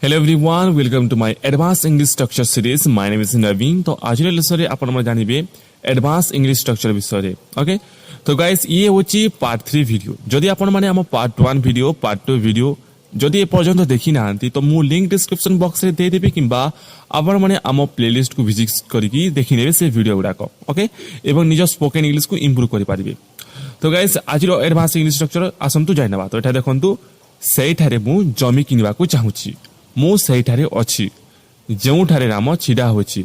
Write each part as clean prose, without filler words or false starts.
Hello everyone, welcome to my Advanced English Structure series. My name is Nabin. तो आज lesson रे आपण म जानिबे एडवांस इंग्लिश स्ट्रक्चर विषय रे. ओके तो गाइस ये होची पार्ट 3 वीडियो. जदि आपण माने हम पार्ट 1 वीडियो पार्ट 2 वीडियो जदि ए पर्यंत देखि नांती तो मु लिंक डिस्क्रिप्शन बॉक्स रे दे देबे किबा आपण माने हम प्लेलिस्ट को विजिट करिकि देखि नेबे से वीडियो गुडा को. ओके एवं निज स्पोकन इंग्लिश को इंप्रूव करि पारिबे. तो गाइस आज रो एडवांस इंग्लिश स्ट्रक्चर आसंतु जाइनबा. तो एटा देखंतु सेठारे मु जमी किनिबा को चाहूची. मु सेठारे अछि जेउठारे राम छिडा होछि.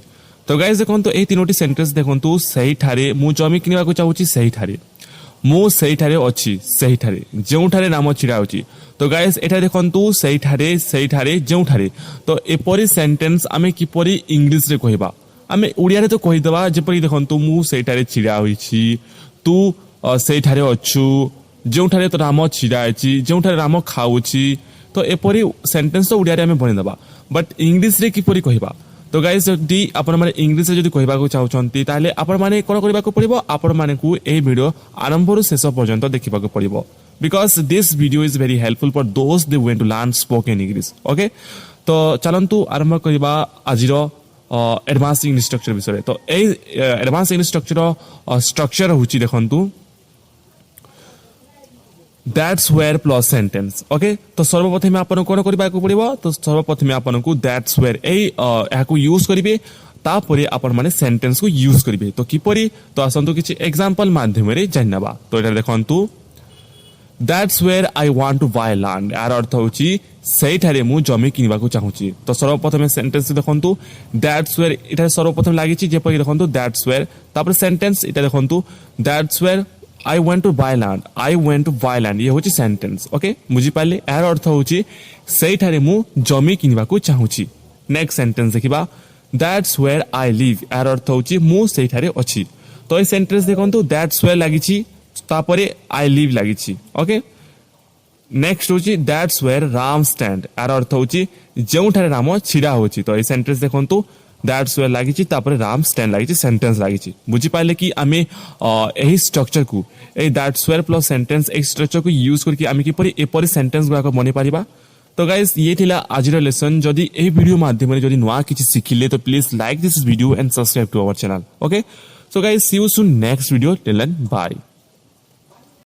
तो गाइस देखंतु ए तीनोटी सेंटेंस देखंतु सेठारे मु जमी किनिबा को चाहूची सेठारे मु सेठारे अछि सेठारे जेउठारे राम छिडा होछि. तो गाइस एटा देखंतु सेठारे जेउठारे. तो एपरि सेंटेंस आमे किपरि इंग्लिश रे कहबा आमे ओडिया रे तो कहि देबा जेपरि देखंतु मु सेठारे छिडा होछि तू सेठारे अछु जेउठारे तो राम छिडा अछि जेउठारे राम खाउछि. तो एपरि सेंटेंस तो ओडिया रे आमे बनि देबा बट इंग्लिश रे किपरि कहबा. तो गाइस जदि आपण माने इंग्लिश रे जदि कहबा को चाहउछंती ताले आपण माने कोन करबा को पड़िबो आपण माने को ए वीडियो आरंभ रु शेष पर्यंत देखिबा को पड़िबो because this video is very helpful for those they want to learn spoken English. Okay तो चलंतु आरंभ करबा आजिरो एडवांस इंग्लिश स्ट्रक्चर विषय. तो ए एडवांस इंग्लिश स्ट्रक्चर होची देखंतु That's where plus sentence. Okay तो सर्वप्रथमे आपण कोन करबा को पड़िबो. तो सर्वप्रथमे आपण को that's where ए याको यूज करिवे तापरे आपण माने सेंटेंस को यूज करिवे. तो किपरि तो आसंतु किछि एग्जांपल माध्यम रे जानबा. तो एटा देखंतु That's where I want to buy land. यार अर्थ होची सेठारे मु जमी किनिबा को चाहूची. तो सर्वप्रथमे सेंटेंस देखंतु That's where एटा सर्वप्रथम लागिछि जेपरि देखंतु That's where तापर सेंटेंस एटा देखंतु That's where I want to buy land. I want to buy land. ये होची सेंटेंस. ओके बुझी पाले. यार अर्थ होची सेठारे मु जमी किनिबा को चाहूची. नेक्स्ट सेंटेंस देखिबा That's where I live. यार अर्थ होची मु सेठारे अछि. तो ए सेंटेंस देखंतु That's where लागिछि तापरे I live लागिछि. ओके नेक्स्ट होची That's where Ram stand. यार अर्थ होची जेउठारे राम छिडा होची. तो ए सेंटेंस देखंतु That's where लागिछि तापरे राम स्टैंड लागिछि सेंटेंस लागिछि. बुझी पाले कि आमे एही स्ट्रक्चर को ए That's where plus sentence A structure को यूज करके आमे किपरि एपरि सेंटेंस गुडा को बनि पारिबा. तो गाइस ये थिला आजिर लेसन. जदि ए वीडियो माध्यम रे जदि नवा किछि सिखिले तो please like this video and subscribe to our channel. Okay so guys see you soon next video. Till then bye.